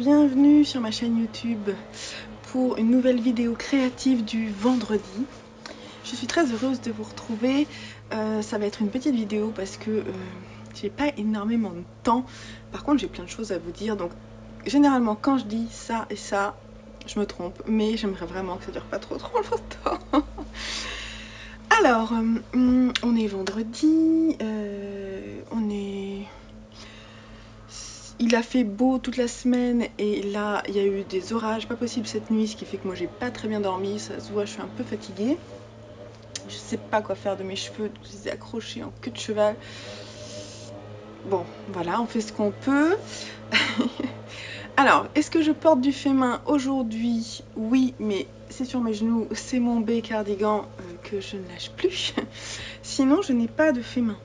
bienvenue sur ma chaîne YouTube pour une nouvelle vidéo créative du vendredi. Je suis très heureuse de vous retrouver. Ça va être une petite vidéo parce que j'ai pas énormément de temps. Par contre, j'ai plein de choses à vous dire. Donc, généralement, quand je dis ça et ça, je me trompe. Mais j'aimerais vraiment que ça dure pas trop longtemps. Alors, on est vendredi. Il a fait beau toute la semaine et là il y a eu des orages pas possible cette nuit, ce qui fait que moi j'ai pas très bien dormi, ça se voit, je suis un peu fatiguée. Je sais pas quoi faire de mes cheveux, donc je les ai accrochés en queue de cheval. Bon voilà, on fait ce qu'on peut. Alors, est-ce que je porte du fait main aujourd'hui? Oui, mais c'est sur mes genoux, c'est mon B cardigan que je ne lâche plus. Sinon je n'ai pas de fait main.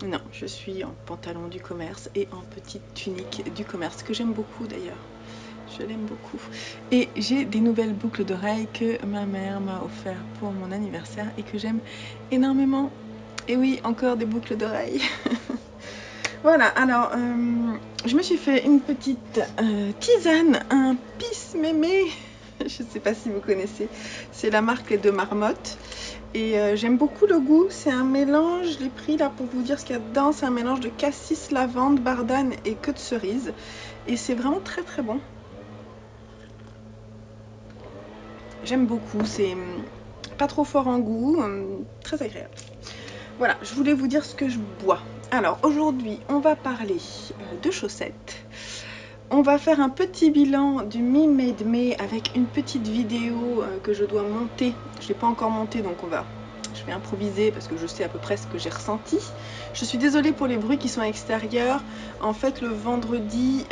Non, je suis en pantalon du commerce et en petite tunique du commerce, que j'aime beaucoup d'ailleurs. Je l'aime beaucoup. Et j'ai des nouvelles boucles d'oreilles que ma mère m'a offert pour mon anniversaire et que j'aime énormément. Et oui, encore des boucles d'oreilles. Voilà, alors, je me suis fait une petite tisane, un pisse mémé. Je ne sais pas si vous connaissez. C'est la marque Les Deux Marmottes. Et j'aime beaucoup le goût, c'est un mélange, je l'ai pris là pour vous dire ce qu'il y a dedans, c'est un mélange de cassis, lavande, bardane et queue de cerise. Et c'est vraiment très très bon. J'aime beaucoup, c'est pas trop fort en goût, très agréable. Voilà, je voulais vous dire ce que je bois. Alors aujourd'hui, on va parler de chaussettes. On va faire un petit bilan du Me Made Me avec une petite vidéo que je dois monter. Je ne l'ai pas encore montée, donc je vais improviser parce que je sais à peu près ce que j'ai ressenti. Je suis désolée pour les bruits qui sont à l'extérieur. En fait, le vendredi,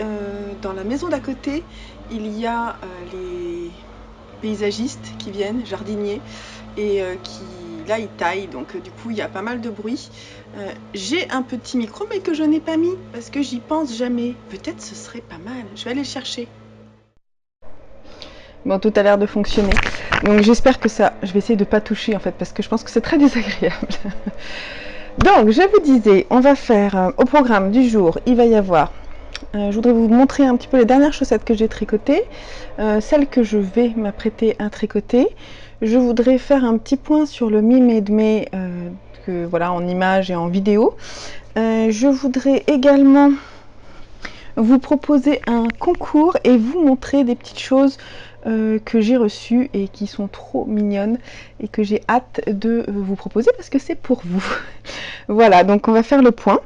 dans la maison d'à côté, il y a les paysagistes qui viennent, jardiniers, et là ils taillent, donc du coup il y a pas mal de bruit. J'ai un petit micro mais que je n'ai pas mis parce que j'y pense jamais. Peut-être ce serait pas mal, je vais aller le chercher. Bon, tout a l'air de fonctionner, donc j'espère que ça, je vais essayer de pas toucher en fait parce que je pense que c'est très désagréable. Donc je vous disais, on va faire au programme du jour, il va y avoir je voudrais vous montrer un petit peu les dernières chaussettes que j'ai tricotées, celles que je vais m'apprêter à tricoter. Je voudrais faire un petit point sur le Me Made Me, voilà, en images et en vidéo. Je voudrais également vous proposer un concours et vous montrer des petites choses que j'ai reçues et qui sont trop mignonnes et que j'ai hâte de vous proposer parce que c'est pour vous. Voilà, donc on va faire le point.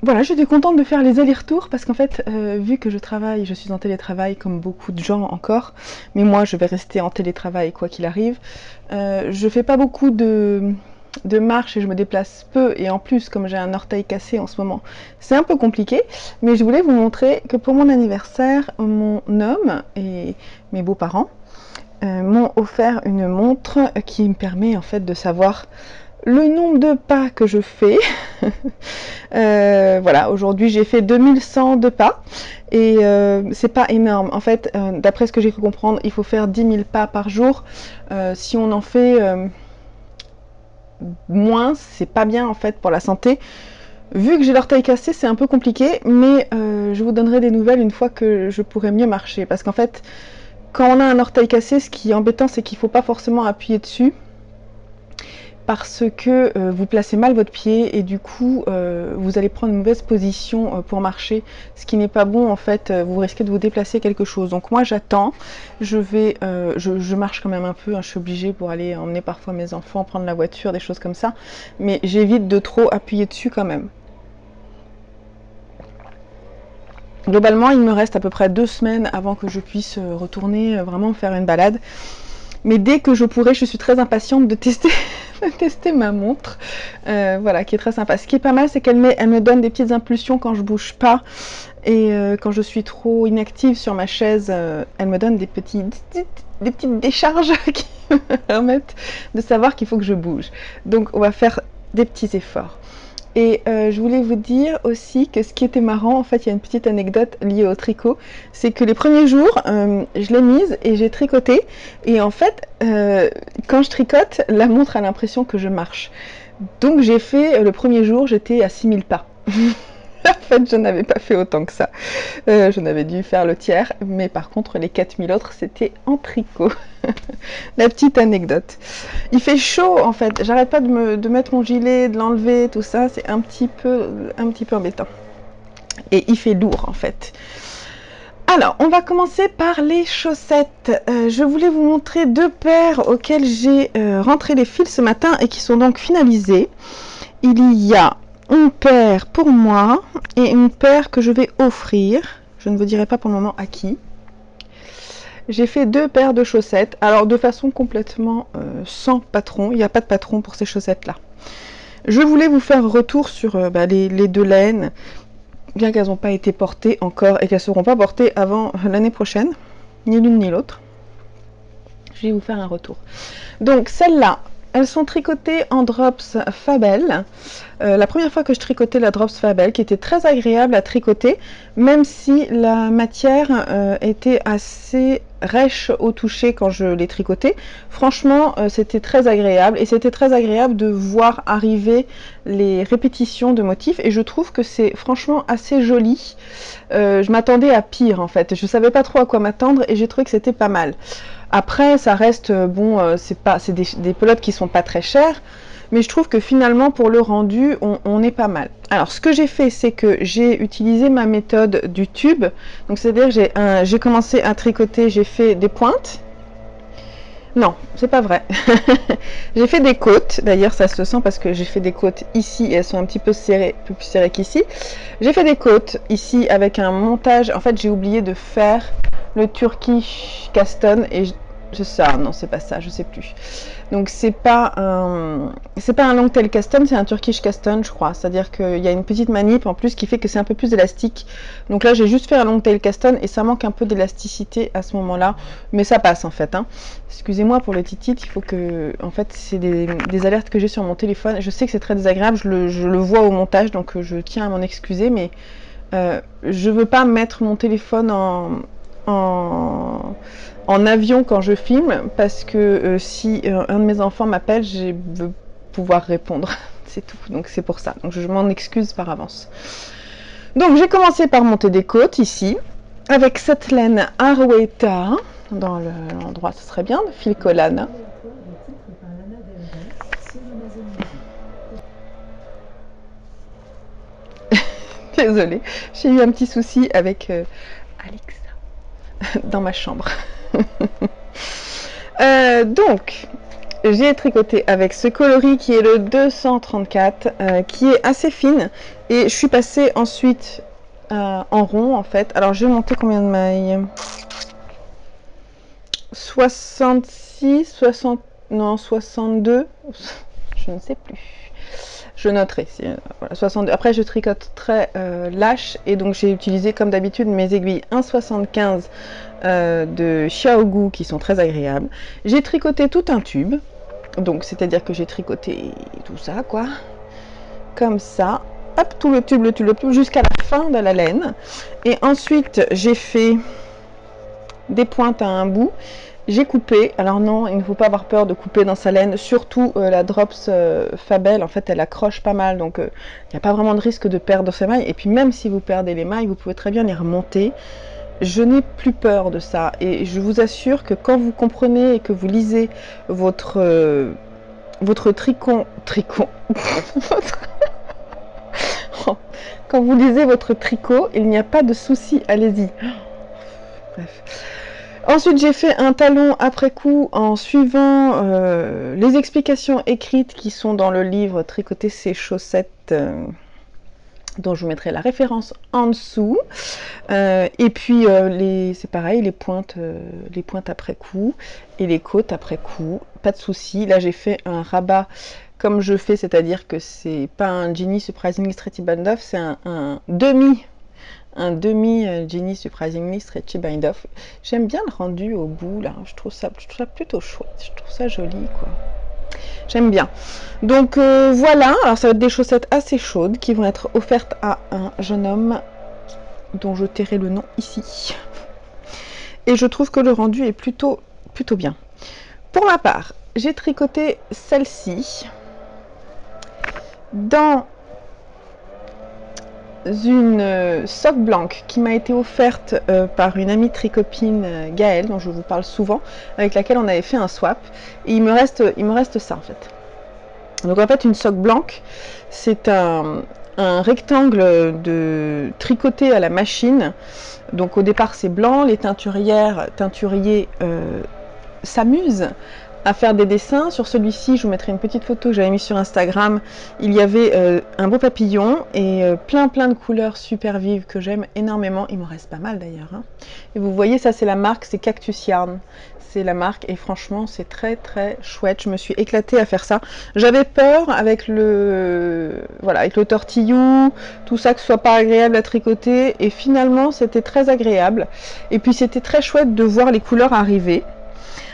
Voilà, j'étais contente de faire les allers-retours parce qu'en fait, vu que je travaille, je suis en télétravail comme beaucoup de gens encore, mais moi je vais rester en télétravail quoi qu'il arrive. Je fais pas beaucoup de marches et je me déplace peu, et en plus comme j'ai un orteil cassé en ce moment, c'est un peu compliqué, mais je voulais vous montrer que pour mon anniversaire, mon homme et mes beaux-parents m'ont offert une montre qui me permet en fait de savoir le nombre de pas que je fais. Voilà, aujourd'hui j'ai fait 2100 de pas et c'est pas énorme en fait, d'après ce que j'ai pu comprendre, il faut faire 10 000 pas par jour. Si on en fait moins, c'est pas bien en fait pour la santé. Vu que j'ai l'orteil cassé, c'est un peu compliqué, mais je vous donnerai des nouvelles une fois que je pourrai mieux marcher, parce qu'en fait quand on a un orteil cassé, ce qui est embêtant, c'est qu'il faut pas forcément appuyer dessus parce que vous placez mal votre pied et du coup vous allez prendre une mauvaise position pour marcher, ce qui n'est pas bon en fait. Vous risquez de vous déplacer quelque chose. Donc moi j'attends, je marche quand même un peu, hein, je suis obligée pour aller emmener parfois mes enfants, prendre la voiture, des choses comme ça, mais j'évite de trop appuyer dessus quand même. Globalement il me reste à peu près 2 semaines avant que je puisse retourner vraiment faire une balade. Mais dès que je pourrai, je suis très impatiente de tester, ma montre, voilà, qui est très sympa. Ce qui est pas mal, c'est qu'elle me donne des petites impulsions quand je bouge pas, et quand je suis trop inactive sur ma chaise, elle me donne des petites décharges qui me permettent de savoir qu'il faut que je bouge. Donc on va faire des petits efforts. Et je voulais vous dire aussi que ce qui était marrant, en fait il y a une petite anecdote liée au tricot, c'est que les premiers jours, je l'ai mise et j'ai tricoté, et en fait quand je tricote, la montre a l'impression que je marche. Donc j'ai fait, le premier jour j'étais à 6000 pas. La fait, je n'avais pas fait autant que ça. Je n'avais dû faire le tiers, mais par contre, les 4000 autres, c'était en tricot. La petite anecdote. Il fait chaud, en fait. J'arrête pas de mettre mon gilet, de l'enlever, tout ça. C'est un petit peu embêtant. Et il fait lourd, en fait. Alors, on va commencer par les chaussettes. Je voulais vous montrer deux paires auxquelles j'ai rentré les fils ce matin et qui sont donc finalisées. Il y a une paire pour moi et une paire que je vais offrir. Je ne vous dirai pas pour le moment à qui. J'ai fait deux paires de chaussettes, alors de façon complètement sans patron. Il n'y a pas de patron pour ces chaussettes-là. Je voulais vous faire un retour sur les deux laines, bien qu'elles n'ont pas été portées encore et qu'elles ne seront pas portées avant l'année prochaine, ni l'une ni l'autre. Je vais vous faire un retour. Donc celles-là, elles sont tricotées en Drops Fabel. La première fois que je tricotais la Drops Fabel, qui était très agréable à tricoter, même si la matière était assez rêche au toucher quand je l'ai tricoté. Franchement, c'était très agréable et c'était très agréable de voir arriver les répétitions de motifs et je trouve que c'est franchement assez joli. Je m'attendais à pire en fait. Je savais pas trop à quoi m'attendre et j'ai trouvé que c'était pas mal. Après, ça reste, bon, c'est des pelotes qui sont pas très chères, mais je trouve que finalement, pour le rendu, on est pas mal. Alors, ce que j'ai fait, c'est que j'ai utilisé ma méthode du tube. Donc, c'est-à-dire, j'ai commencé à tricoter, j'ai fait des pointes. Non, c'est pas vrai. J'ai fait des côtes. D'ailleurs, ça se sent parce que j'ai fait des côtes ici et elles sont un petit peu serrées, plus serrées qu'ici. J'ai fait des côtes ici avec un montage. En fait, j'ai oublié de faire le Turkish Caston et non, c'est pas ça, je sais plus. Donc c'est pas un long tail Caston, c'est un Turkish Caston, je crois. C'est-à-dire qu'il y a une petite manip en plus qui fait que c'est un peu plus élastique. Donc là, j'ai juste fait un long tail Caston et ça manque un peu d'élasticité à ce moment-là, mais ça passe en fait. Hein. Excusez-moi pour le titit, il faut que, en fait, c'est des alertes que j'ai sur mon téléphone. Je sais que c'est très désagréable, je le vois au montage, donc je tiens à m'en excuser, mais je veux pas mettre mon téléphone en avion quand je filme parce que si un de mes enfants m'appelle, je veux pouvoir répondre. C'est tout, donc c'est pour ça. Donc je m'en excuse par avance. Donc j'ai commencé par monter des côtes ici avec cette laine Arweta dans l'endroit, ce serait bien, de fil collane. Désolée, j'ai eu un petit souci avec Alexa dans ma chambre. Donc, j'ai tricoté avec ce coloris qui est le 234, qui est assez fine. Et je suis passée ensuite en rond, en fait. Alors, je vais monter combien de mailles? 66, 60, non, 62, je ne sais plus. Je noterai. Voilà, 62. Après, je tricote très lâche et donc j'ai utilisé comme d'habitude mes aiguilles 1,75 de Xiaogu qui sont très agréables. J'ai tricoté tout un tube, donc c'est-à-dire que j'ai tricoté tout ça, quoi, comme ça. Hop, tout le tube, jusqu'à la fin de la laine. Et ensuite, j'ai fait des pointes à un bout. J'ai coupé, alors non, il ne faut pas avoir peur de couper dans sa laine, surtout la Drops Fabel, en fait elle accroche pas mal, donc il n'y a pas vraiment de risque de perdre ses mailles, et puis même si vous perdez les mailles, vous pouvez très bien les remonter. Je n'ai plus peur de ça, et je vous assure que quand vous comprenez et que vous lisez votre tricot, quand vous lisez votre tricot, il n'y a pas de souci, allez-y. Bref. Ensuite, j'ai fait un talon après coup en suivant les explications écrites qui sont dans le livre Tricoter ses chaussettes, dont je vous mettrai la référence en dessous. Et puis, c'est pareil, les pointes après coup et les côtes après coup, pas de souci. Là, j'ai fait un rabat comme je fais, c'est-à-dire que c'est pas un Ginny Surprisingly Stretchy Band Off, c'est un demi Ginny Surprisingly Stretchy Bind Off. J'aime bien le rendu au bout là, je trouve ça plutôt chouette, je trouve ça joli quoi. J'aime bien. Donc voilà, alors ça va être des chaussettes assez chaudes qui vont être offertes à un jeune homme dont je tairai le nom ici. Et je trouve que le rendu est plutôt bien. Pour ma part, j'ai tricoté celle-ci dans une soque blanche qui m'a été offerte par une amie tricopine Gaëlle, dont je vous parle souvent, avec laquelle on avait fait un swap. Et il me reste ça en fait. Donc en fait une soque blanche, c'est un rectangle de tricoté à la machine. Donc au départ c'est blanc, les teinturiers s'amusent à faire des dessins. Sur celui-ci, je vous mettrai une petite photo que j'avais mis sur Instagram. Il y avait un beau papillon et plein de couleurs super vives que j'aime énormément. Il m'en reste pas mal d'ailleurs. Hein. Et vous voyez, ça c'est la marque, c'est Cactus Yarn. C'est la marque et franchement c'est très chouette. Je me suis éclatée à faire ça. J'avais peur avec le tortillou, tout ça, que ce soit pas agréable à tricoter, et finalement c'était très agréable. Et puis c'était très chouette de voir les couleurs arriver.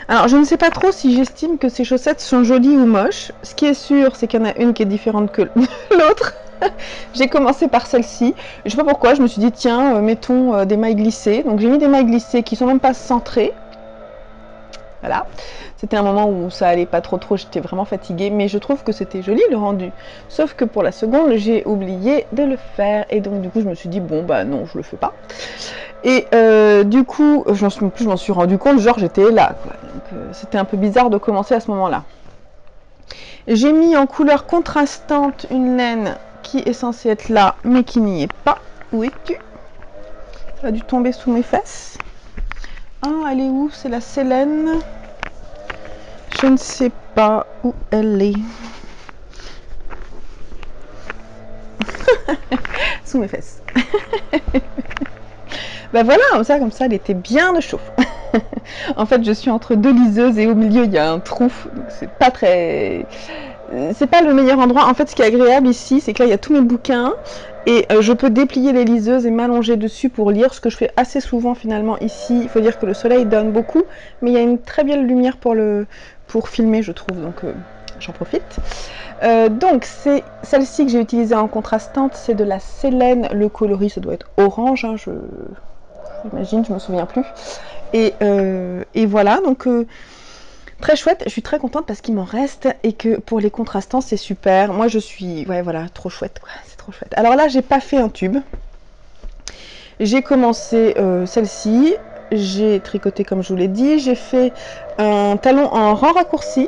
Alors je ne sais pas trop si j'estime que ces chaussettes sont jolies ou moches. Ce qui est sûr, c'est qu'il y en a une qui est différente que l'autre. J'ai commencé par celle-ci. Je sais pas pourquoi, je me suis dit tiens, mettons des mailles glissées. Donc j'ai mis des mailles glissées qui sont même pas centrées. Voilà, c'était un moment où ça allait pas trop, j'étais vraiment fatiguée, mais je trouve que c'était joli le rendu. Sauf que pour la seconde, j'ai oublié de le faire, et donc du coup je me suis dit bon bah non, je le fais pas. Et du coup, je m'en suis rendu compte, genre j'étais là, quoi. Donc c'était un peu bizarre de commencer à ce moment-là. J'ai mis en couleur contrastante une laine qui est censée être là, mais qui n'y est pas. Où es-tu? Ça a dû tomber sous mes fesses. Ah, elle est où? C'est la Célène. Je ne sais pas où elle est. Sous mes fesses. Ben voilà, comme ça, elle était bien de chaud. En fait, je suis entre deux liseuses et au milieu, il y a un trou. Donc c'est pas très... C'est pas le meilleur endroit. En fait, ce qui est agréable ici, c'est que là, il y a tous mes bouquins. Et je peux déplier les liseuses et m'allonger dessus pour lire, ce que je fais assez souvent finalement ici. Il faut dire que le soleil donne beaucoup, mais il y a une très belle lumière pour filmer, je trouve, donc j'en profite. Donc c'est celle-ci que j'ai utilisée en contrastante, c'est de la Célène, le coloris, ça doit être orange, hein, j'imagine, je me souviens plus. Et voilà, donc... très chouette, je suis très contente parce qu'il m'en reste et que pour les contrastants c'est super. Moi je suis, ouais voilà, trop chouette quoi, c'est trop chouette. Alors là j'ai pas fait un tube, j'ai commencé celle-ci, j'ai tricoté comme je vous l'ai dit, j'ai fait un talon en rang raccourci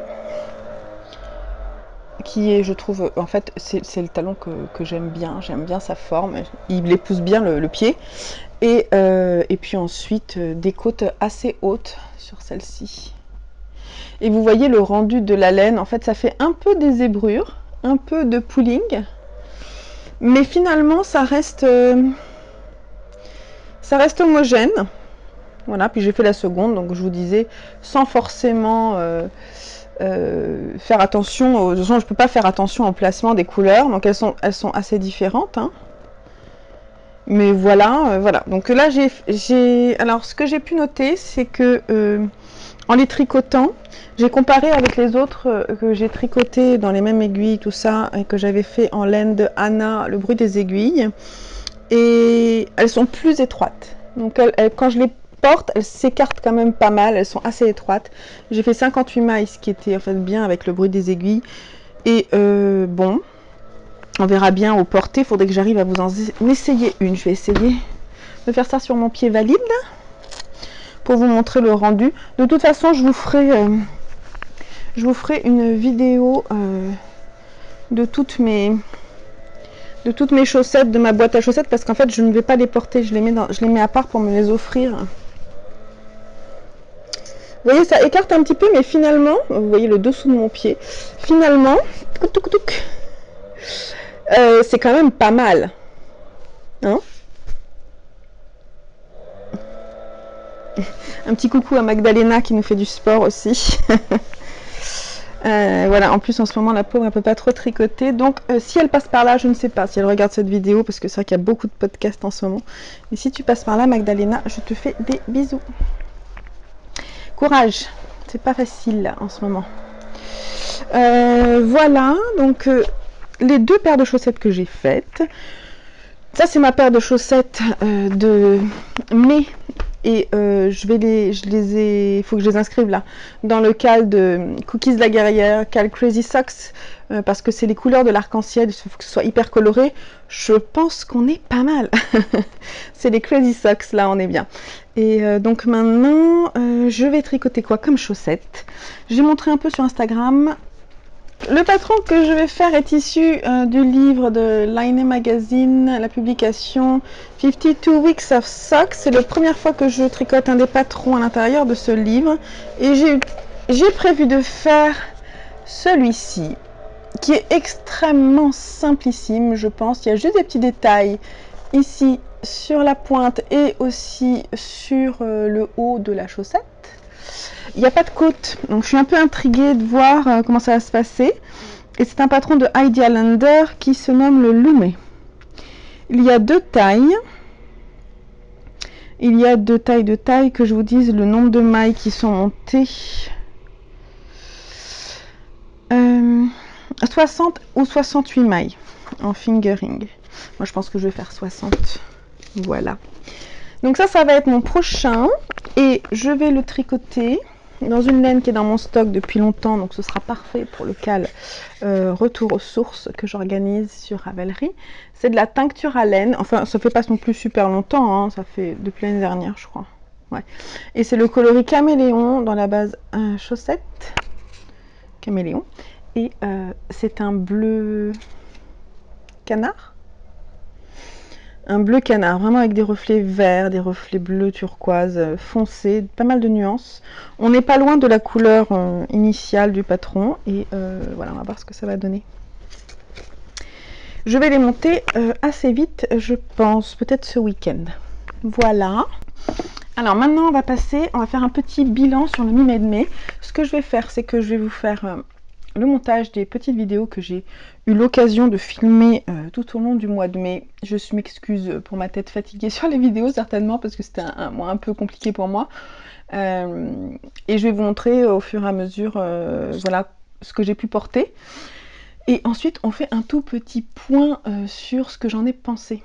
qui est, je trouve, en fait c'est le talon que j'aime bien sa forme, il épouse bien le pied. Et puis ensuite des côtes assez hautes sur celle-ci. Et vous voyez le rendu de la laine, en fait ça fait un peu des zébrures, un peu de pooling, mais finalement ça reste homogène. Voilà, puis j'ai fait la seconde, donc je vous disais, sans forcément faire attention, de toute façon je peux pas faire attention au placement des couleurs, donc elles sont assez différentes. Hein. Mais voilà, voilà. Donc là alors ce que j'ai pu noter, c'est que en les tricotant, j'ai comparé avec les autres que j'ai tricoté dans les mêmes aiguilles, tout ça, et que j'avais fait en laine de Anna, le bruit des aiguilles. Et elles sont plus étroites. Donc quand je les porte, elles s'écartent quand même pas mal, elles sont assez étroites. J'ai fait 58 mailles, ce qui était en fait bien avec le bruit des aiguilles. Et bon, on verra bien au porté, il faudrait que j'arrive à vous en essayer une. Je vais essayer de faire ça sur mon pied valide. Pour vous montrer le rendu. De toute façon, je vous ferai une vidéo de toutes mes chaussettes, de ma boîte à chaussettes, parce qu'en fait, je ne vais pas les porter, je les mets à part pour me les offrir. Vous voyez, ça écarte un petit peu, mais finalement, vous voyez le dessous de mon pied, finalement, c'est quand même pas mal. Hein? Un petit coucou à Magdalena qui nous fait du sport aussi. Voilà, en plus en ce moment la pauvre elle peut pas trop tricoter, donc si elle passe par là, je ne sais pas si elle regarde cette vidéo, parce que c'est vrai qu'il y a beaucoup de podcasts en ce moment, mais si tu passes par là Magdalena, je te fais des bisous. Courage, c'est pas facile là, en ce moment. Voilà, donc les deux paires de chaussettes que j'ai faites, ça c'est ma paire de chaussettes de mai. Et il faut que je les inscrive là, dans le cal de Cookies de la Guerrière, cal Crazy Socks, parce que c'est les couleurs de l'arc-en-ciel, il faut que ce soit hyper coloré. Je pense qu'on est pas mal. C'est les Crazy Socks, là on est bien. Et donc maintenant, je vais tricoter quoi comme chaussettes. J'ai montré un peu sur Instagram. Le patron que je vais faire est issu du livre de Line Magazine, la publication 52 Weeks of Socks. C'est la première fois que je tricote un des patrons à l'intérieur de ce livre. Et j'ai prévu de faire celui-ci, qui est extrêmement simplissime, je pense. Il y a juste des petits détails ici sur la pointe et aussi sur le haut de la chaussette. Il n'y a pas de côte, donc je suis un peu intriguée de voir comment ça va se passer. Et c'est un patron de Heidi Allender qui se nomme le Loomé. Il y a deux tailles. Il y a deux tailles, que je vous dise le nombre de mailles qui sont montées. 60 ou 68 mailles en fingering. Moi je pense que je vais faire 60. Voilà. Donc ça va être mon prochain. Et je vais le tricoter dans une laine qui est dans mon stock depuis longtemps, donc ce sera parfait pour le cal retour aux sources que j'organise sur Ravelry. C'est de la teinture à laine, enfin ça fait pas non plus super longtemps, hein, ça fait depuis l'année dernière je crois. Ouais. Et c'est le coloris caméléon dans la base chaussette, caméléon, et c'est un bleu canard. Un bleu canard, vraiment avec des reflets verts, des reflets bleus turquoise foncés, pas mal de nuances. On n'est pas loin de la couleur initiale du patron et voilà, on va voir ce que ça va donner. Je vais les monter assez vite, je pense, peut-être ce week-end. Voilà. Alors maintenant, on va faire un petit bilan sur le mi-mai de mai. Ce que je vais faire, c'est que je vais vous faire le montage des petites vidéos que j'ai eu l'occasion de filmer tout au long du mois de mai. Je m'excuse pour ma tête fatiguée sur les vidéos certainement parce que c'était un mois un peu compliqué pour moi. Et je vais vous montrer au fur et à mesure voilà, ce que j'ai pu porter. Et ensuite on fait un tout petit point sur ce que j'en ai pensé.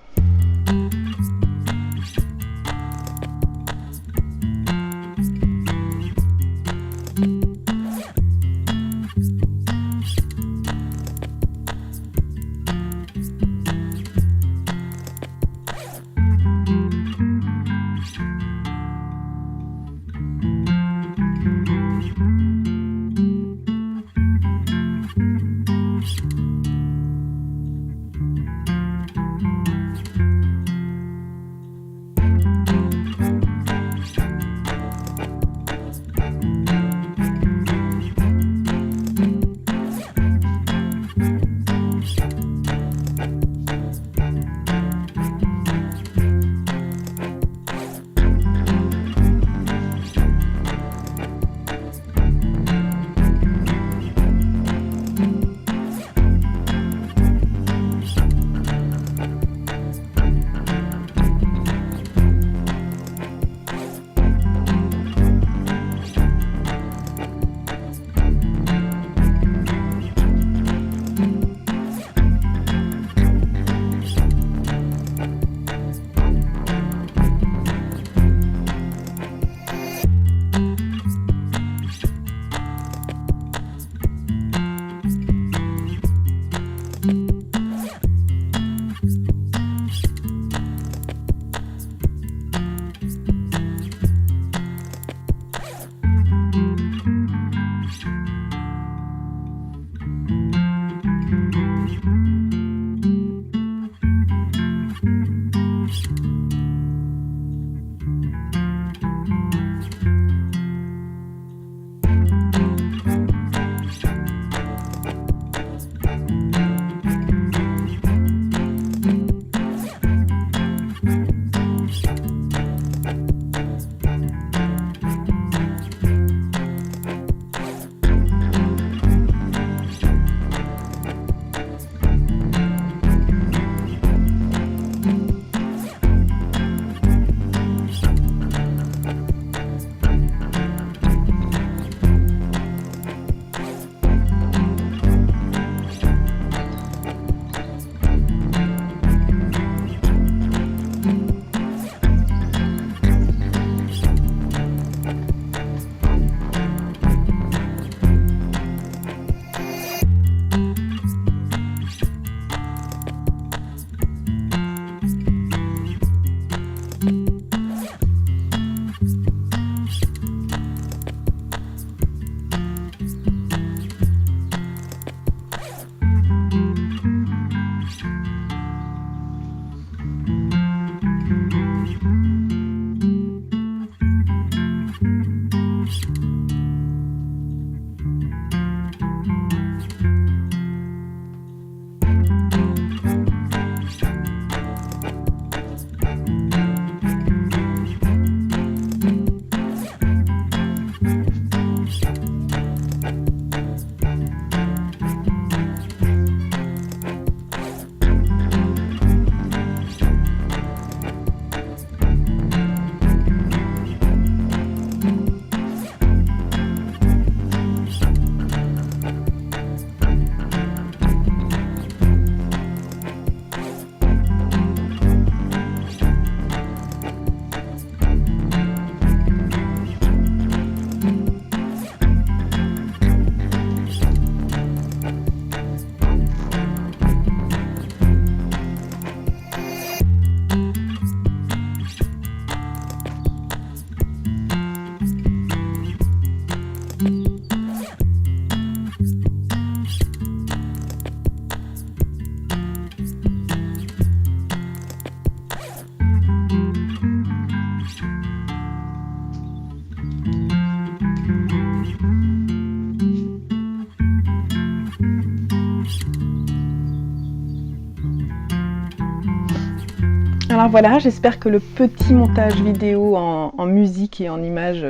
Alors voilà, j'espère que le petit montage vidéo en musique et en images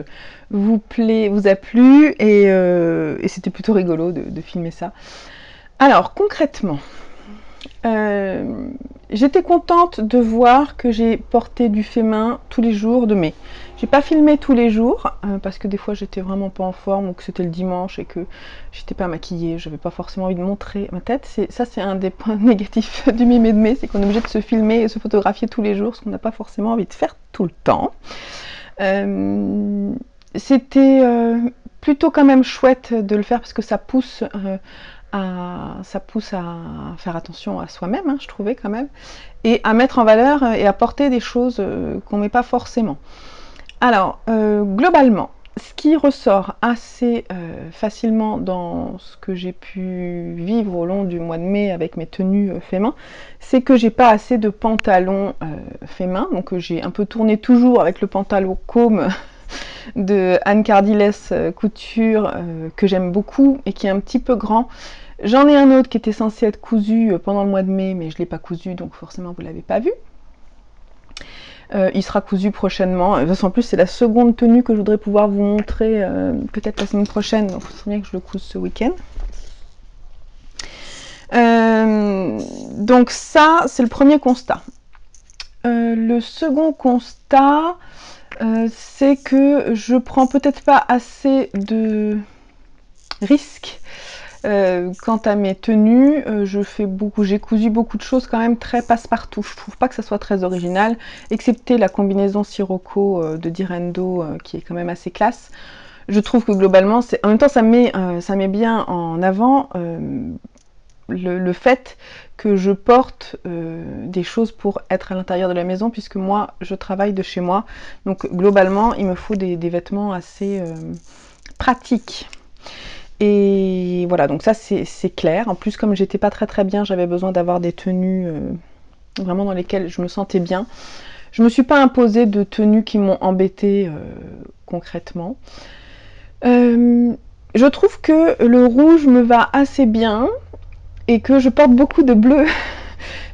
vous a plu et c'était plutôt rigolo de filmer ça. Alors concrètement, j'étais contente de voir que j'ai porté du fait main tous les jours de mai. J'ai pas filmé tous les jours parce que des fois j'étais vraiment pas en forme ou que c'était le dimanche et que j'étais pas maquillée, j'avais pas forcément envie de montrer ma tête. Ça c'est un des points négatifs du mi-mai de mai, c'est qu'on est obligé de se filmer et se photographier tous les jours, ce qu'on n'a pas forcément envie de faire tout le temps. C'était plutôt quand même chouette de le faire parce que ça pousse à faire attention à soi-même, hein, je trouvais quand même, et à mettre en valeur et à porter des choses qu'on met pas forcément. Alors, globalement, ce qui ressort assez facilement dans ce que j'ai pu vivre au long du mois de mai avec mes tenues fait main, c'est que j'ai pas assez de pantalons fait main, donc j'ai un peu tourné toujours avec le pantalon Côme de Anne Cardiles Couture que j'aime beaucoup et qui est un petit peu grand. J'en ai un autre qui était censé être cousu pendant le mois de mai, mais je ne l'ai pas cousu, donc forcément vous ne l'avez pas vu. Il sera cousu prochainement. De toute façon, en plus, c'est la seconde tenue que je voudrais pouvoir vous montrer peut-être la semaine prochaine, donc il serait bien que je le couse ce week-end. Donc ça, c'est le premier constat. Le second constat, c'est que je prends peut-être pas assez de risques quant à mes tenues. J'ai cousu beaucoup de choses quand même très passe-partout. Je trouve pas que ça soit très original, excepté la combinaison Sirocco de Direndo qui est quand même assez classe. Je trouve que globalement, en même temps ça met bien en avant le fait que je porte des choses pour être à l'intérieur de la maison, puisque moi je travaille de chez moi, donc globalement il me faut des vêtements assez pratiques. Et voilà, donc ça c'est clair. En plus, comme j'étais pas très bien, j'avais besoin d'avoir des tenues vraiment dans lesquelles je me sentais bien. Je me suis pas imposée de tenues qui m'ont embêtée concrètement. Je trouve que le rouge me va assez bien et que je porte beaucoup de bleu,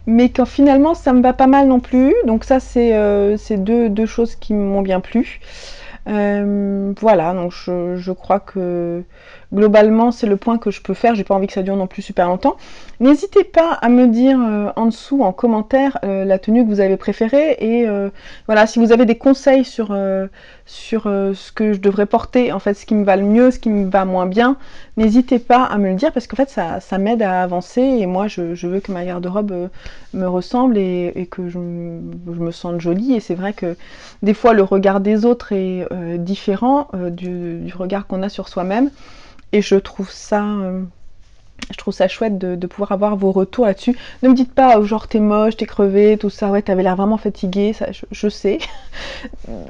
mais quand finalement ça me va pas mal non plus. Donc ça c'est deux choses qui m'ont bien plu. Voilà, donc je crois que globalement c'est le point que je peux faire. J'ai pas envie que ça dure non plus super longtemps. N'hésitez pas à me dire en dessous en commentaire la tenue que vous avez préférée et voilà, si vous avez des conseils sur ce que je devrais porter, en fait ce qui me va le mieux, ce qui me va moins bien, n'hésitez pas à me le dire parce qu'en fait ça m'aide à avancer et moi je veux que ma garde-robe me ressemble et que je me sente jolie. Et c'est vrai que des fois le regard des autres est différent du regard qu'on a sur soi-même et je trouve ça chouette de pouvoir avoir vos retours là-dessus. Ne me dites pas genre t'es moche, t'es crevée, tout ça, ouais t'avais l'air vraiment fatiguée, ça je sais.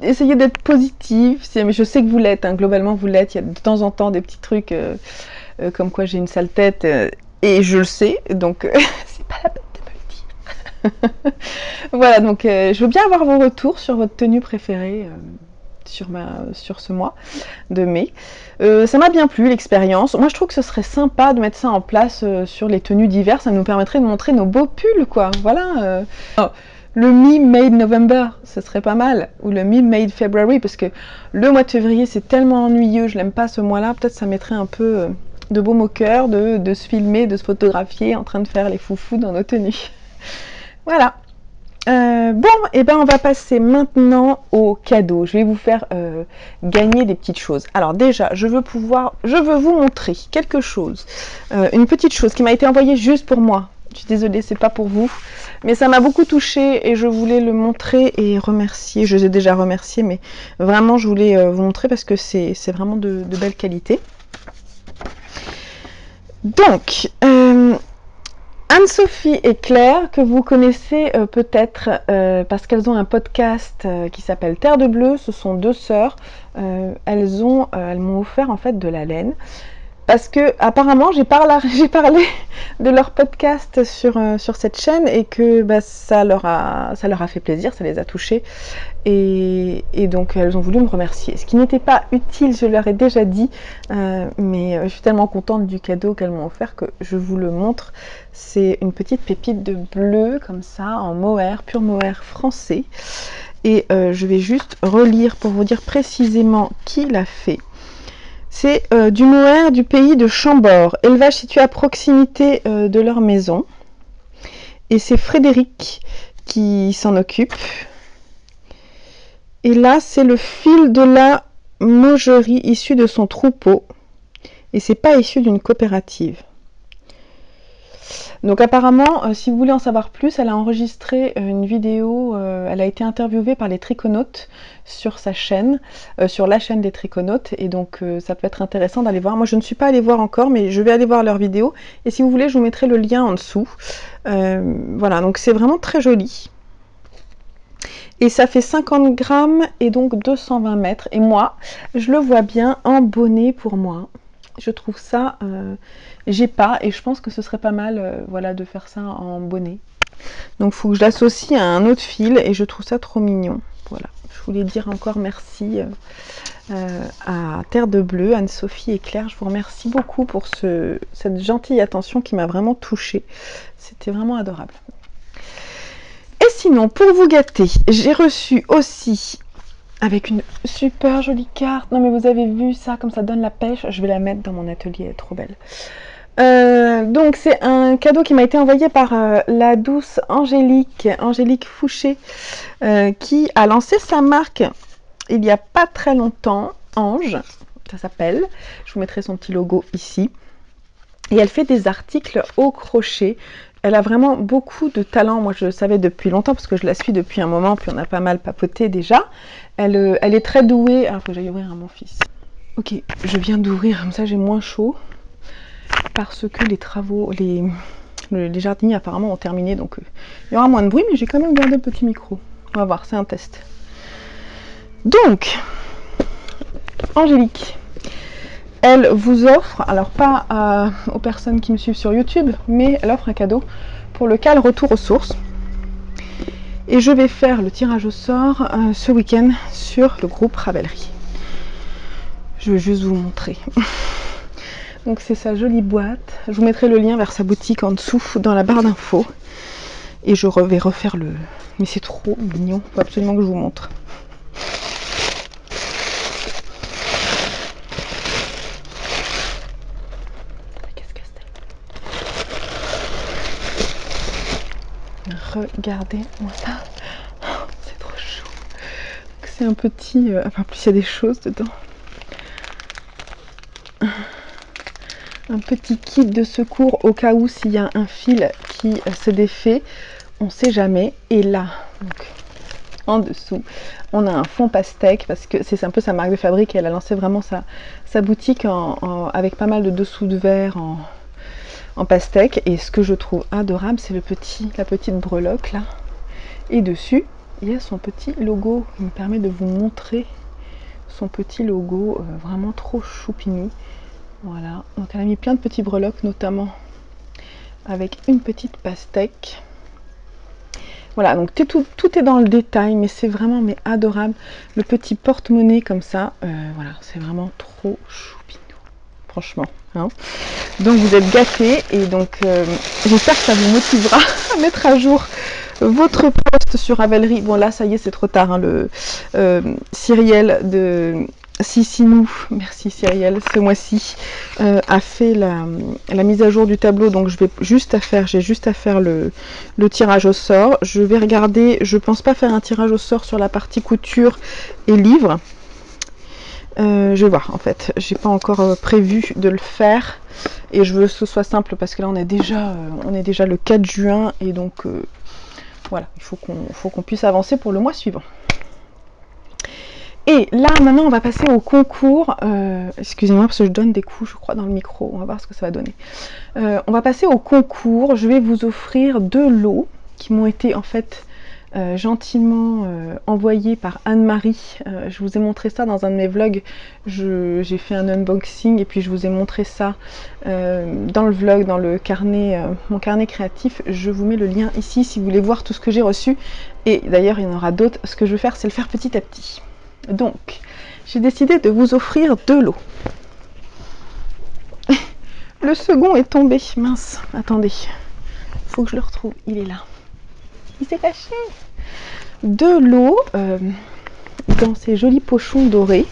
Essayez d'être positive, mais je sais que vous l'êtes, hein, globalement vous l'êtes. Il y a de temps en temps des petits trucs comme quoi j'ai une sale tête et je le sais, donc c'est pas la peine de me le dire. Voilà, donc je veux bien avoir vos retours sur votre tenue préférée sur ce mois de mai. Ça m'a bien plu l'expérience. Moi je trouve que ce serait sympa de mettre ça en place sur les tenues d'hiver, ça nous permettrait de montrer nos beaux pulls quoi, voilà. Le Me-Made November, ce serait pas mal, ou le Me-Made February, parce que le mois de février c'est tellement ennuyeux, je l'aime pas ce mois-là, peut-être ça mettrait un peu de baume au cœur de se filmer, de se photographier en train de faire les foufous dans nos tenues. Voilà. Bon, et ben on va passer maintenant aux cadeaux. Je vais vous faire gagner des petites choses. Alors déjà, je veux vous montrer quelque chose, une petite chose qui m'a été envoyée juste pour moi. Je suis désolée, c'est pas pour vous, mais ça m'a beaucoup touchée et je voulais le montrer et remercier. Je les ai déjà remerciés, mais vraiment je voulais vous montrer parce que c'est vraiment de belle qualité. Donc, Anne-Sophie et Claire, que vous connaissez peut-être parce qu'elles ont un podcast qui s'appelle Terre de Bleu, ce sont deux sœurs, elles m'ont offert en fait de la laine. parce que apparemment j'ai parlé de leur podcast sur cette chaîne et que bah, ça leur a fait plaisir, ça les a touchés et donc elles ont voulu me remercier. Ce qui n'était pas utile, je leur ai déjà dit, mais je suis tellement contente du cadeau qu'elles m'ont offert que je vous le montre. C'est une petite pépite de bleu comme ça en mohair, pur mohair français. Et je vais juste relire pour vous dire précisément qui l'a fait. C'est du mohair du pays de Chambord, élevage situé à proximité de leur maison. Et c'est Frédéric qui s'en occupe. Et là, c'est le fil de la maugerie issu de son troupeau. Et c'est pas issu d'une coopérative. Donc apparemment, si vous voulez en savoir plus, elle a enregistré une vidéo, elle a été interviewée par les triconautes sur sa chaîne, sur la chaîne des triconautes, et donc ça peut être intéressant d'aller voir. Moi je ne suis pas allée voir encore, mais je vais aller voir leur vidéo, et si vous voulez, je vous mettrai le lien en dessous. Voilà, donc c'est vraiment très joli. Et ça fait 50 grammes et donc 220 mètres, et moi, je le vois bien en bonnet pour moi. Je trouve ça, j'ai pas, et je pense que ce serait pas mal voilà, de faire ça en bonnet. Donc il faut que je l'associe à un autre fil et je trouve ça trop mignon. Voilà, je voulais dire encore merci à Terre de Bleu, Anne-Sophie et Claire. Je vous remercie beaucoup pour cette gentille attention qui m'a vraiment touchée. C'était vraiment adorable. Et sinon, pour vous gâter, j'ai reçu aussi avec une super jolie carte. Non mais vous avez vu ça, comme ça donne la pêche. Je vais la mettre dans mon atelier, elle est trop belle. Donc c'est un cadeau qui m'a été envoyé par la douce Angélique Fouché, qui a lancé sa marque il n'y a pas très longtemps, Ange, ça s'appelle. Je vous mettrai son petit logo ici. Et elle fait des articles au crochet. Elle a vraiment beaucoup de talent. Moi, je le savais depuis longtemps parce que je la suis depuis un moment, puis on a pas mal papoté déjà. Elle est très douée. Alors, faut que j'aille ouvrir à mon fils. Ok, je viens d'ouvrir, comme ça j'ai moins chaud. Parce que les travaux, les jardiniers apparemment ont terminé, donc il y aura moins de bruit, mais j'ai quand même gardé le petit micro. On va voir, c'est un test. Donc, Angélique, elle vous offre, alors pas aux personnes qui me suivent sur YouTube, mais elle offre un cadeau pour le CAL Retour aux sources. Et je vais faire le tirage au sort ce week-end sur le groupe Ravelry. Je vais juste vous montrer. Donc c'est sa jolie boîte. Je vous mettrai le lien vers sa boutique en dessous dans la barre d'infos. Et je vais refaire le... Mais c'est trop mignon. Il faut absolument que je vous montre. Regardez-moi ça. Oh, c'est trop chaud. C'est un petit... Enfin, en plus, il y a des choses dedans. Un petit kit de secours au cas où s'il y a un fil qui se défait. On ne sait jamais. Et là, donc, en dessous, on a un fond pastèque parce que c'est un peu sa marque de fabrique. Et elle a lancé vraiment sa boutique avec pas mal de dessous de verre en pastèque. Et ce que je trouve adorable, c'est la petite breloque là. Et dessus, il y a son petit logo qui me permet de vous montrer son petit logo vraiment trop choupinou. Voilà, donc elle a mis plein de petits breloques, notamment avec une petite pastèque. Voilà, donc tout est dans le détail, mais c'est vraiment adorable. Le petit porte-monnaie comme ça, voilà, c'est vraiment trop choupinou, franchement. Hein. Donc vous êtes gâtés et donc j'espère que ça vous motivera à mettre à jour votre post sur Ravelry. Bon là, ça y est, c'est trop tard. Hein, le Cyrielle de Sicinou, merci Cyrielle, ce mois-ci a fait la mise à jour du tableau, donc j'ai juste à faire le tirage au sort. Je vais regarder, je pense pas faire un tirage au sort sur la partie couture et livre. Je vais voir en fait, j'ai pas encore prévu de le faire et je veux que ce soit simple parce que là on est déjà le 4 juin et donc voilà, il faut qu'on puisse avancer pour le mois suivant. Et là, maintenant, on va passer au concours. Excusez-moi, parce que je donne des coups, je crois, dans le micro. On va voir ce que ça va donner. On va passer au concours. Je vais vous offrir 2 lots qui m'ont été, en fait, gentiment envoyé par Anne-Marie. Je vous ai montré ça dans un de mes vlogs. J'ai fait un unboxing et puis je vous ai montré ça dans le vlog, dans le carnet, mon carnet créatif. Je vous mets le lien ici si vous voulez voir tout ce que j'ai reçu. Et d'ailleurs, il y en aura d'autres. Ce que je vais faire, c'est le faire petit à petit. Donc, j'ai décidé de vous offrir de l'eau. Le second est tombé. Mince, attendez. Faut que je le retrouve. Il est là. Il s'est caché. De l'eau dans ces jolis pochons dorés.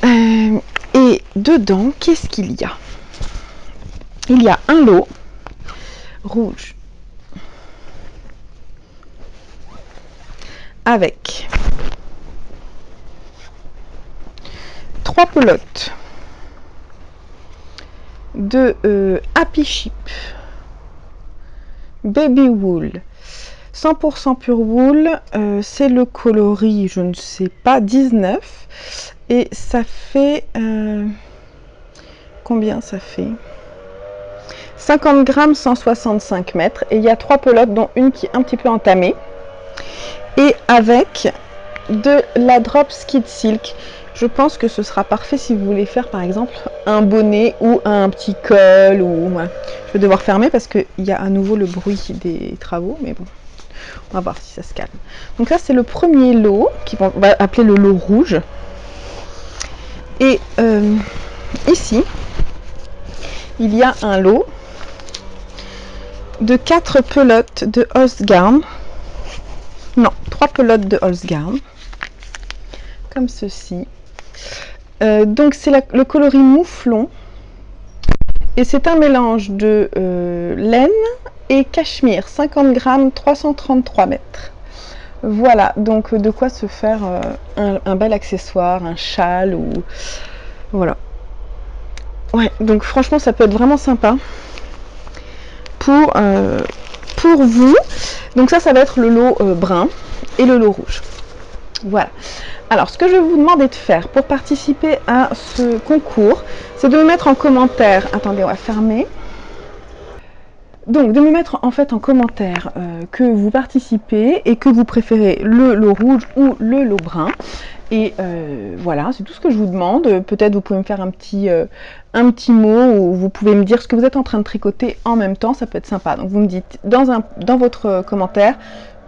Et dedans, qu'est-ce qu'il y a? Il y a un lot rouge avec 3 pelotes de Happy Sheep Baby Wool 100% pure wool, c'est le coloris, je ne sais pas, 19 et ça fait combien ça fait 50 grammes, 165 mètres, et il y a 3 pelotes dont une qui est un petit peu entamée et avec de la drop skid silk. Je pense que ce sera parfait si vous voulez faire par exemple un bonnet ou un petit col ou ouais. Je vais devoir fermer parce qu'il y a à nouveau le bruit des travaux, mais bon, on va voir si ça se calme. Donc là c'est le premier lot qu'on va appeler le lot rouge. Et ici il y a un lot de 4 pelotes de Holzgarn. Non, 3 pelotes de Holzgarn. Comme ceci. Donc c'est le coloris mouflon. Et c'est un mélange de laine et cachemire. 50 grammes, 333 mètres. Voilà, donc de quoi se faire un bel accessoire, un châle ou... Voilà. Ouais, donc franchement ça peut être vraiment sympa pour vous. Donc ça va être le lot brun et le lot rouge. Voilà. Alors ce que je vais vous demander de faire pour participer à ce concours, c'est de me mettre en commentaire. Attendez, on va fermer. Donc de me mettre en fait en commentaire que vous participez et que vous préférez le lot rouge ou le lot brun. Et voilà, c'est tout ce que je vous demande. Peut-être vous pouvez me faire un petit mot ou vous pouvez me dire ce que vous êtes en train de tricoter en même temps, ça peut être sympa. Donc vous me dites dans votre commentaire,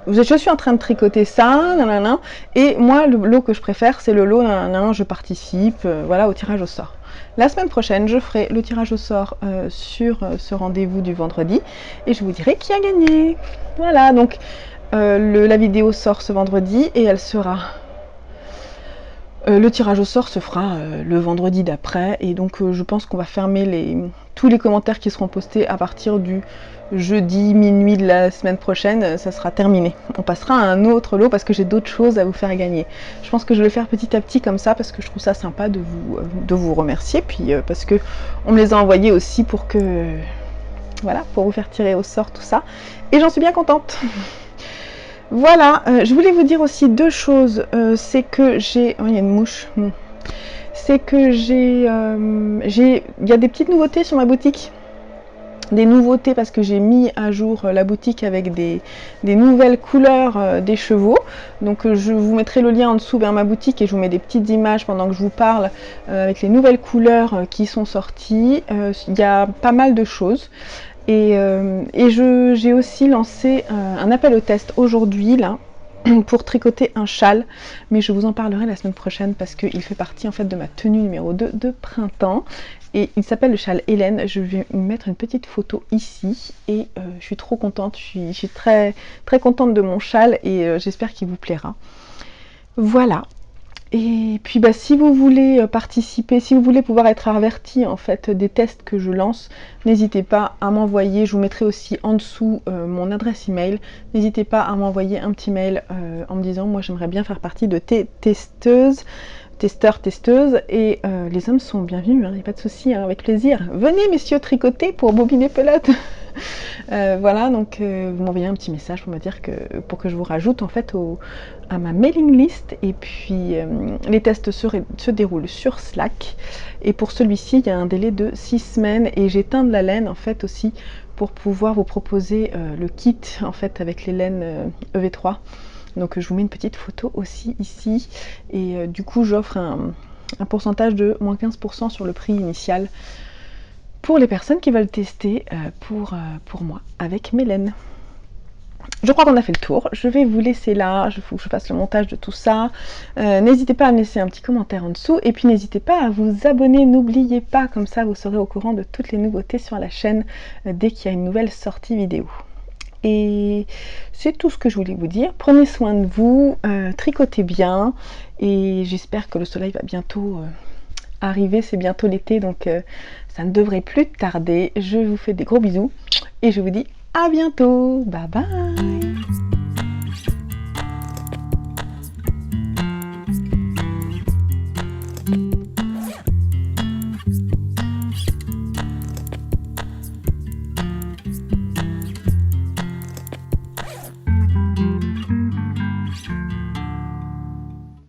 je suis en train de tricoter ça, nanana, et moi le lot que je préfère c'est le lot, nanana, je participe, voilà, au tirage au sort. La semaine prochaine, je ferai le tirage au sort sur ce rendez-vous du vendredi et je vous dirai qui a gagné. Voilà, donc la vidéo sort ce vendredi et elle sera... le tirage au sort se fera le vendredi d'après et donc je pense qu'on va fermer tous les commentaires qui seront postés à partir du jeudi minuit de la semaine prochaine, ça sera terminé. On passera à un autre lot parce que j'ai d'autres choses à vous faire gagner. Je pense que je vais le faire petit à petit comme ça parce que je trouve ça sympa de vous remercier, puis parce que on me les a envoyés aussi pour que voilà, pour vous faire tirer au sort tout ça et j'en suis bien contente. Voilà, je voulais vous dire aussi deux choses, c'est que j'ai... Oh, il y a une mouche. C'est que il y a des petites nouveautés sur ma boutique. Des nouveautés parce que j'ai mis à jour la boutique avec des nouvelles couleurs des chevaux. Donc je vous mettrai le lien en dessous vers ma boutique et je vous mets des petites images pendant que je vous parle avec les nouvelles couleurs qui sont sorties. Il y a pas mal de choses. Et j'ai aussi lancé un appel au test aujourd'hui là pour tricoter un châle, mais je vous en parlerai la semaine prochaine parce qu'il fait partie en fait de ma tenue numéro 2 de printemps et il s'appelle le châle Hélène. Je vais mettre une petite photo ici et je suis trop contente, je suis très contente de mon châle et j'espère qu'il vous plaira. Voilà. Et puis bah, si vous voulez participer, si vous voulez pouvoir être averti en fait des tests que je lance, n'hésitez pas à m'envoyer, je vous mettrai aussi en dessous mon adresse email, n'hésitez pas à m'envoyer un petit mail en me disant moi j'aimerais bien faire partie de tes testeuses, testeurs, et les hommes sont bienvenus, il n'y a pas de souci, hein, avec plaisir. Venez messieurs tricoter pour bobiner pelote. Voilà, donc vous m'envoyez un petit message pour me dire pour que je vous rajoute en fait à ma mailing list et puis les tests se déroulent sur Slack et pour celui-ci il y a un délai de 6 semaines et j'éteins de la laine en fait aussi pour pouvoir vous proposer le kit en fait avec les laines EV3. Donc je vous mets une petite photo aussi ici, et du coup j'offre un pourcentage de moins 15% sur le prix initial pour les personnes qui veulent tester pour moi avec mes laines. Je crois qu'on a fait le tour, je vais vous laisser là, il faut que je fasse le montage de tout ça. N'hésitez pas à me laisser un petit commentaire en dessous, et puis n'hésitez pas à vous abonner, n'oubliez pas, comme ça vous serez au courant de toutes les nouveautés sur la chaîne dès qu'il y a une nouvelle sortie vidéo. Et c'est tout ce que je voulais vous dire. Prenez soin de vous, tricotez bien, et j'espère que le soleil va bientôt arriver, c'est bientôt l'été, donc ça ne devrait plus tarder. Je vous fais des gros bisous, et je vous dis à bientôt, bye bye.